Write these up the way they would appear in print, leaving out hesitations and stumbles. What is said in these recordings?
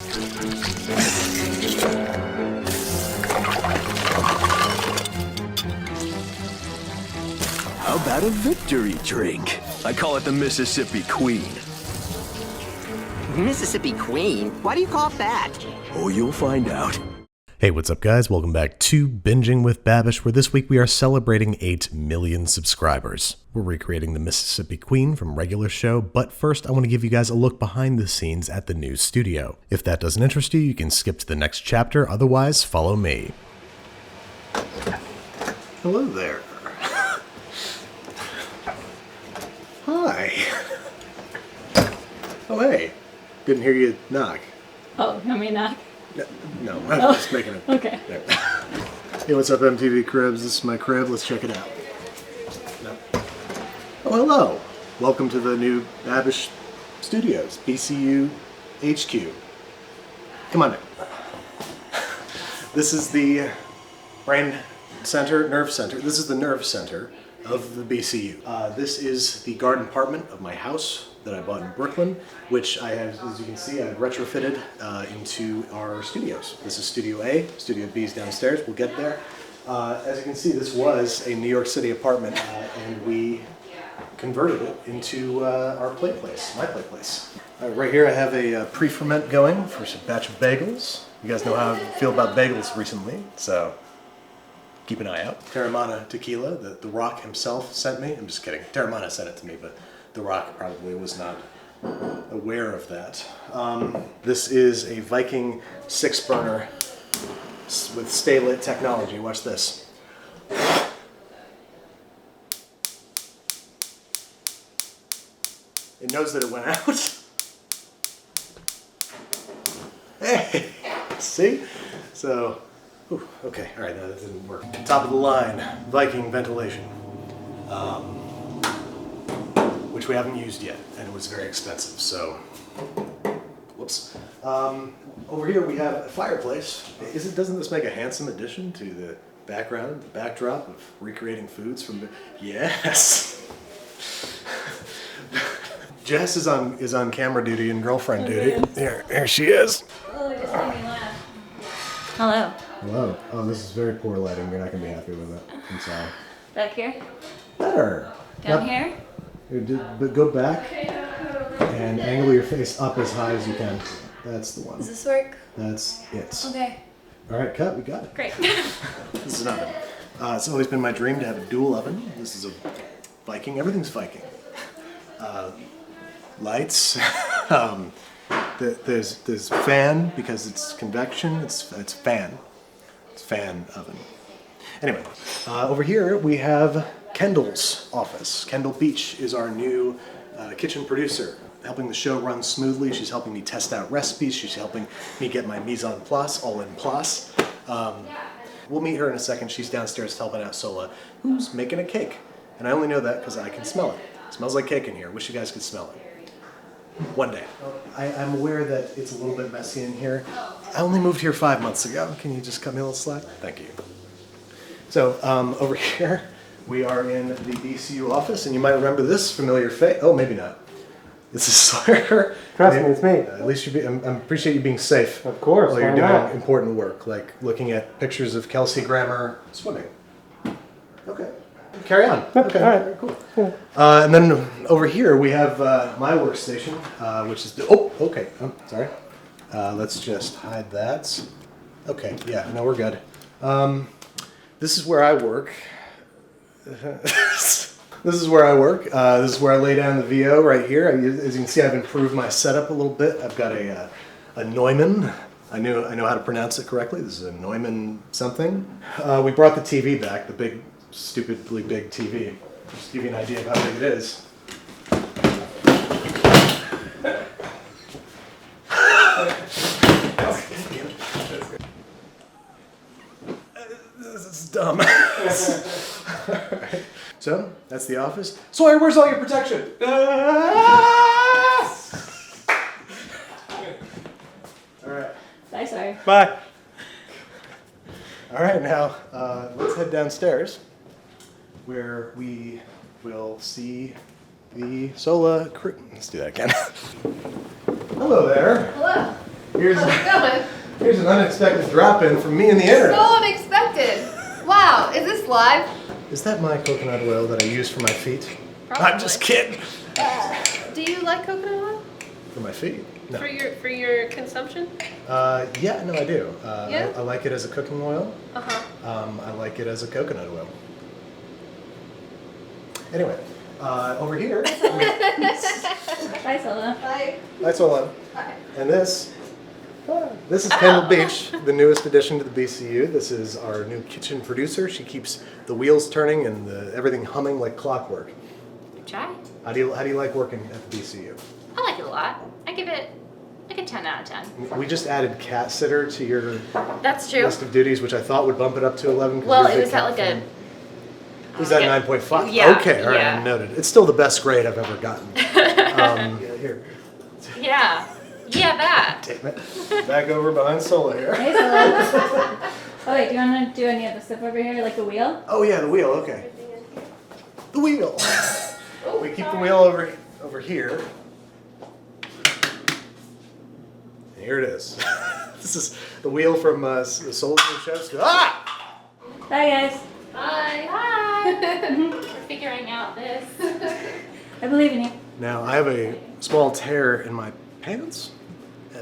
How about a victory drink? I call it the Mississippi Queen. Mississippi Queen? Why do you call it that? Oh, you'll find out. Hey, what's up guys? Welcome back to Binging with Babish, where this week we are celebrating 8 million subscribers. We're recreating the Mississippi Queen from regular show, but first I want to give you guys a look behind the scenes at the new studio. If that doesn't interest you, you can skip to the next chapter, otherwise follow me. Hello there. Hi. Oh hey, didn't hear you knock. Oh, you want me to knock? No, I'm just making it. Okay. There. Hey, what's up, MTV Cribs? This is my crib. Let's check it out. No. Oh, hello. Welcome to the new Babish Studios, BCU HQ. Come on in. This is the brain center, nerve center. This is the nerve center of the BCU. This is the garden apartment of my house that I bought in Brooklyn, which I have, as you can see, I've retrofitted into our studios. This is Studio A, Studio B is downstairs, we'll get there. As you can see, this was a New York City apartment, and we converted it into our play place, my play place. Right here I have a pre-ferment going for some batch of bagels. You guys know how I feel about bagels recently, so keep an eye out. Teremana tequila that The Rock himself sent me. I'm just kidding. Teremana sent it to me, but The Rock probably was not aware of that. This is a Viking 6-burner with Stay Lit technology. Watch this. It knows that it went out. Hey, see? So, okay, all right, no, that didn't work. Top of the line, Viking ventilation. Which we haven't used yet, and it was very expensive, so, whoops. Over here we have a fireplace. Doesn't this make a handsome addition to the background, the backdrop of recreating foods from the, yes! Jess is on camera duty and girlfriend duty. Here she is. Oh, it just made me laugh. Hello. Hello. Oh, this is very poor lighting. You're not gonna be happy with it. I'm sorry. Back here? Better. Down here? But go back and angle your face up as high as you can. That's the one. Does this work? That's it. Okay. All right, cut. We got it. Great. This is an oven. It's always been my dream to have a dual oven. This is a Viking. Everything's Viking. Lights. There's fan because it's convection. It's fan. It's fan oven. Anyway, over here we have Kendall's office. Kendall Beach is our new kitchen producer, helping the show run smoothly. She's helping me test out recipes. She's helping me get my mise en place all in place. We'll meet her in a second. She's downstairs helping out Sola, who's making a cake. And I only know that because I can smell it. It smells like cake in here. Wish you guys could smell it. One day. I'm aware that it's a little bit messy in here. I only moved here 5 months ago. Can you just cut me a little slack? Thank you. So over here, we are in the BCU office, and you might remember this familiar face. Oh, maybe not. This is Sawyer. Trust me, it's me. At least I appreciate you being safe. Of course, while you're why doing not? important work, like looking at pictures of Kelsey Grammer swimming. Okay. Carry on. Okay. All right. Very cool. And then over here we have my workstation, which is okay. Sorry. Let's just hide that. Okay. Yeah. No, we're good. This is where I work. This is where I work. This is where I lay down the VO right here. As you can see, I've improved my setup a little bit. I've got a Neumann. I know how to pronounce it correctly. This is a Neumann something. We brought the TV back, the big, stupidly big TV. Just to give you an idea of how big it is. This is dumb. Alright. So, that's the office. Sawyer, where's all your protection? Alright. Bye, sorry. Bye. Alright, now let's head downstairs where we will see the Sola crew. Let's do that again. Hello there. Hello. Here's Going. here's an unexpected drop-in from me and the internet. So unexpected. Wow, is this live? Is that my coconut oil that I use for my feet? Probably. I'm just kidding. Do you like coconut oil For my feet? No. for your consumption? Yeah, no, I do. Yeah? I like it as a cooking oil. Uh-huh. I like it as a coconut oil. Anyway, over here. Bye, Solo. Bye. That's all on. And this is Kendall Beach, the newest addition to the BCU. This is our new kitchen producer. She keeps the wheels turning and everything humming like clockwork. Try. How do you like working at the BCU? I like it a lot. I give it like a 10 out of 10. We just added cat sitter to your That's true. list of duties, which I thought would bump it up to 11. Well, it was at like a. Was that Yeah. 9.5? Yeah, Okay, all right, yeah. noted. It's still the best grade I've ever gotten. Here, Yeah. Yeah, that. damn it. Back over behind Sola here. Hey, Solo. Oh, wait, do you want to do any of the stuff over here, like the wheel? Oh yeah, the wheel. Okay. The wheel. We keep the wheel over here. And here it is. This is the wheel from Soul's New Chefs. Ah! Bye, guys. Hi. Hi. We're figuring out this. I believe in you. Now I have a small tear in my pants,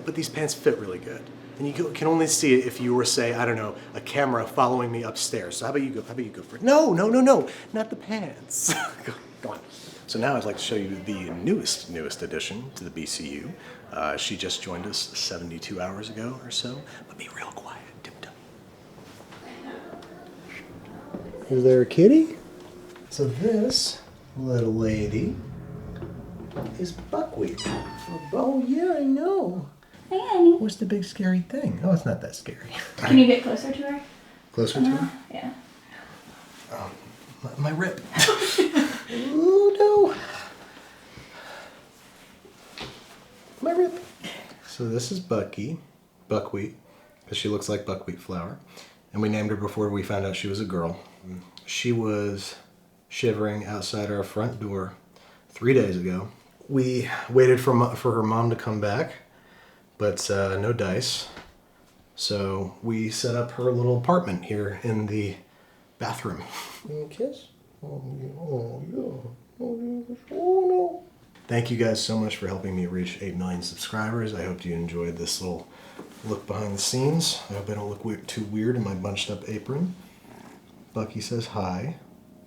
but these pants fit really good. And you can only see it if you were, say, I don't know, a camera following me upstairs. So how about you go? How about you go for it? No, not the pants. Go on. So now I'd like to show you the newest addition to the BCU. She just joined us 72 hours ago or so. But be real quiet, tiptoe. Is there a kitty? So this little lady is Buckwheat. Oh yeah, I know. Hey, Annie. What's the big scary thing? Oh, it's not that scary. Can you get closer to her? Closer to her? Yeah. My rib. Oh no. My rib. So this is Buckwheat, because she looks like buckwheat flour. And we named her before we found out she was a girl. She was shivering outside our front door 3 days ago. We waited for her mom to come back, but no dice. So we set up her little apartment here in the bathroom. Kiss? Oh no. Thank you guys so much for helping me reach 8 million subscribers. I hope you enjoyed this little look behind the scenes. I hope I don't look too weird in my bunched up apron. Bucky says hi.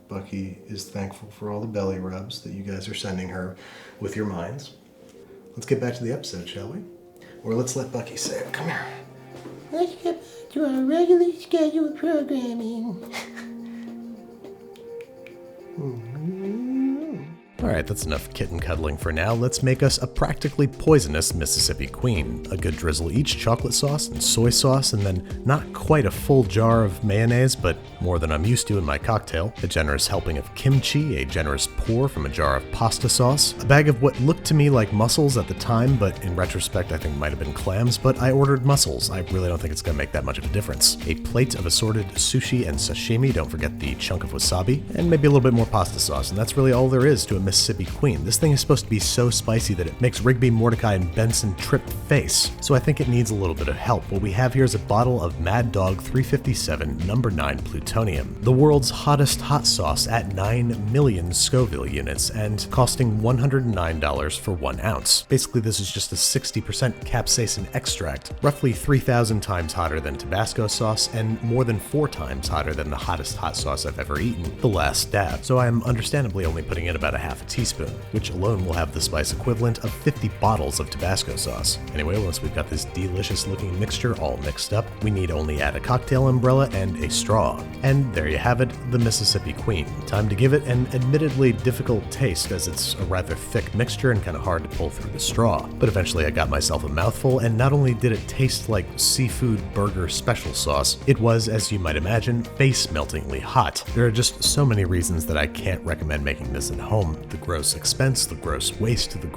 Bucky is thankful for all the belly rubs that you guys are sending her with your minds. Let's get back to the episode, shall we? Or let's let Bucky say it. Come here. Let's get back to our regularly scheduled programming. Alright, that's enough kitten cuddling for now. Let's make us a practically poisonous Mississippi Queen. A good drizzle each, chocolate sauce and soy sauce, and then not quite a full jar of mayonnaise, but more than I'm used to in my cocktail. A generous helping of kimchi, a generous pour from a jar of pasta sauce, a bag of what looked to me like mussels at the time, but in retrospect I think might have been clams, but I ordered mussels. I really don't think it's gonna make that much of a difference. A plate of assorted sushi and sashimi, don't forget the chunk of wasabi, and maybe a little bit more pasta sauce, and that's really all there is to a Mississippi Queen. This thing is supposed to be so spicy that it makes Rigby, Mordecai, and Benson trip face, so I think it needs a little bit of help. What we have here is a bottle of Mad Dog 357 No. 9 Plutonium, the world's hottest hot sauce at 9 million Scoville units, and costing $109 for 1 ounce. Basically, this is just a 60% capsaicin extract, roughly 3,000 times hotter than Tabasco sauce, and more than 4 times hotter than the hottest hot sauce I've ever eaten, The Last Dab. So I'm understandably only putting in about a half a teaspoon, which alone will have the spice equivalent of 50 bottles of Tabasco sauce. Anyway, once we've got this delicious looking mixture all mixed up, we need only add a cocktail umbrella and a straw. And there you have it, the Mississippi Queen. Time to give it an admittedly difficult taste, as it's a rather thick mixture and kind of hard to pull through the straw. But eventually I got myself a mouthful, and not only did it taste like seafood burger special sauce, it was, as you might imagine, face-meltingly hot. There are just so many reasons that I can't recommend making this at home. The gross expense, the gross waste, the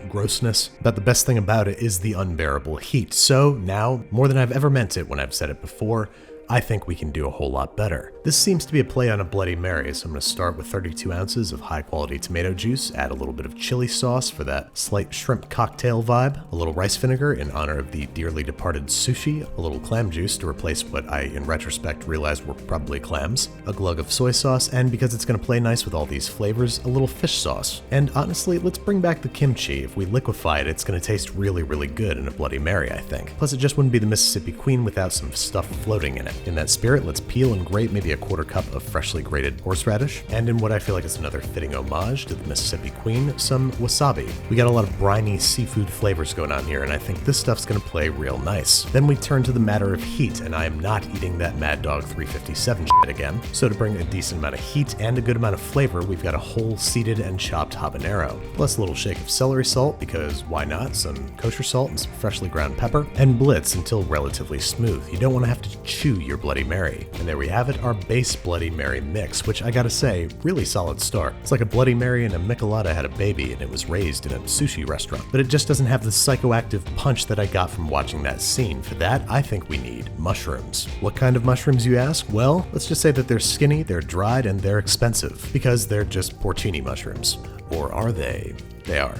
grossness, but the best thing about it is the unbearable heat. So now, more than I've ever meant it when I've said it before, I think we can do a whole lot better. This seems to be a play on a Bloody Mary, so I'm going to start with 32 ounces of high quality tomato juice, add a little bit of chili sauce for that slight shrimp cocktail vibe, a little rice vinegar in honor of the dearly departed sushi, a little clam juice to replace what I in retrospect realized were probably clams, a glug of soy sauce, and because it's going to play nice with all these flavors, a little fish sauce. And honestly, let's bring back the kimchi. If we liquefy it, it's going to taste really, really good in a Bloody Mary, I think. Plus, it just wouldn't be the Mississippi Queen without some stuff floating in it. In that spirit, let's peel and grate maybe a quarter cup of freshly grated horseradish, and in what I feel like is another fitting homage to the Mississippi Queen, some wasabi. We got a lot of briny seafood flavors going on here, and I think this stuff's going to play real nice. Then we turn to the matter of heat, and I am not eating that Mad Dog 357 shit again. So to bring a decent amount of heat and a good amount of flavor, we've got a whole seeded and chopped habanero, plus a little shake of celery salt, because why not, some kosher salt and some freshly ground pepper, and blitz until relatively smooth. You don't want to have to chew your Bloody Mary. And there we have it, our base Bloody Mary mix, which I gotta say, really solid start. It's like a Bloody Mary and a Michelada had a baby and it was raised in a sushi restaurant. But it just doesn't have the psychoactive punch that I got from watching that scene. For that, I think we need mushrooms. What kind of mushrooms, you ask? Well, let's just say that they're skinny, they're dried, and they're expensive. Because they're just porcini mushrooms. Or are they? They are.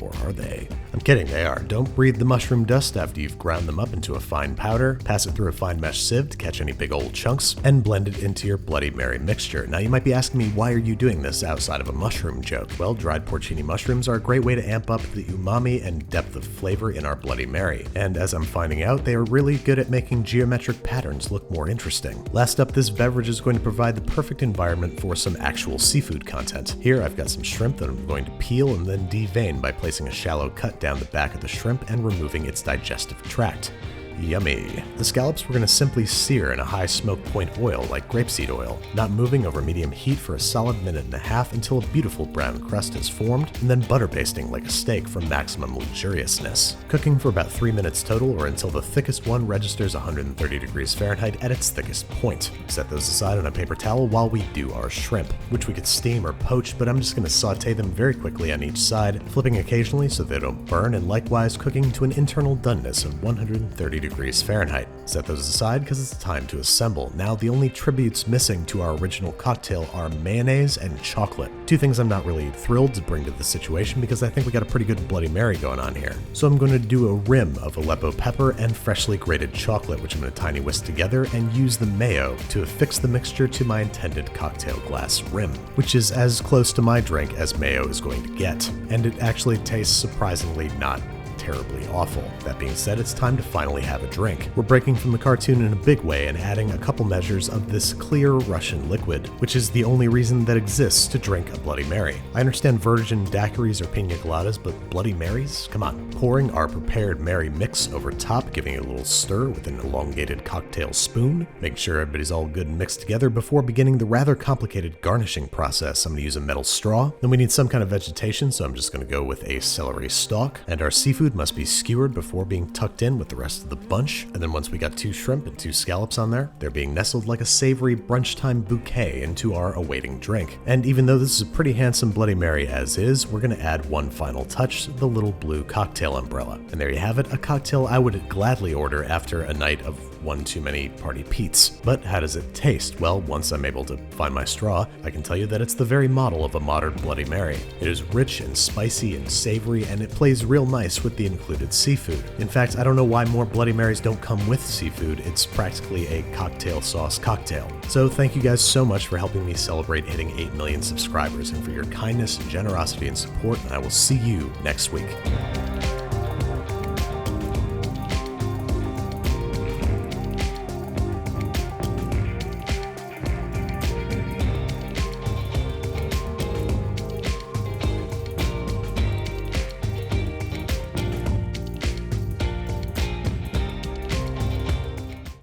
Or are they? I'm kidding, they are. Don't breathe the mushroom dust after you've ground them up into a fine powder, pass it through a fine mesh sieve to catch any big old chunks, and blend it into your Bloody Mary mixture. Now you might be asking me, why are you doing this outside of a mushroom joke? Well, dried porcini mushrooms are a great way to amp up the umami and depth of flavor in our Bloody Mary. And as I'm finding out, they are really good at making geometric patterns look more interesting. Last up, this beverage is going to provide the perfect environment for some actual seafood content. Here I've got some shrimp that I'm going to peel and then devein by placing a shallow cut down the back of the shrimp and removing its digestive tract. Yummy. The scallops we're going to simply sear in a high smoke point oil like grapeseed oil, not moving over medium heat for a solid minute and a half until a beautiful brown crust has formed, and then butter basting like a steak for maximum luxuriousness. Cooking for about 3 minutes total or until the thickest one registers 130 degrees Fahrenheit at its thickest point. Set those aside on a paper towel while we do our shrimp, which we could steam or poach, but I'm just going to saute them very quickly on each side, flipping occasionally so they don't burn, and likewise cooking to an internal doneness of 130 degrees Fahrenheit. Set those aside because it's time to assemble. Now the only tributes missing to our original cocktail are mayonnaise and chocolate. Two things I'm not really thrilled to bring to the situation because I think we got a pretty good Bloody Mary going on here. So I'm going to do a rim of Aleppo pepper and freshly grated chocolate, which I'm going to tiny whisk together and use the mayo to affix the mixture to my intended cocktail glass rim, which is as close to my drink as mayo is going to get. And it actually tastes surprisingly not terribly awful. That being said, it's time to finally have a drink. We're breaking from the cartoon in a big way and adding a couple measures of this clear Russian liquid, which is the only reason that exists to drink a Bloody Mary. I understand virgin daiquiris or pina coladas, but Bloody Marys? Come on. Pouring our prepared Mary mix over top, giving it a little stir with an elongated cocktail spoon, making sure everybody's all good and mixed together before beginning the rather complicated garnishing process. I'm going to use a metal straw. Then we need some kind of vegetation, so I'm just going to go with a celery stalk, and our seafood must be skewered before being tucked in with the rest of the bunch. And then once we got 2 shrimp and 2 scallops on there, they're being nestled like a savory brunch time bouquet into our awaiting drink. And even though this is a pretty handsome Bloody Mary as is, we're going to add one final touch, the little blue cocktail umbrella. And there you have it, a cocktail I would gladly order after a night of one too many party Pete's. But how does it taste? Well, once I'm able to find my straw, I can tell you that it's the very model of a modern Bloody Mary. It is rich and spicy and savory, and it plays real nice with the included seafood. In fact, I don't know why more Bloody Marys don't come with seafood. It's practically a cocktail sauce cocktail. So thank you guys so much for helping me celebrate hitting 8 million subscribers and for your kindness, generosity, and support, and I will see you next week.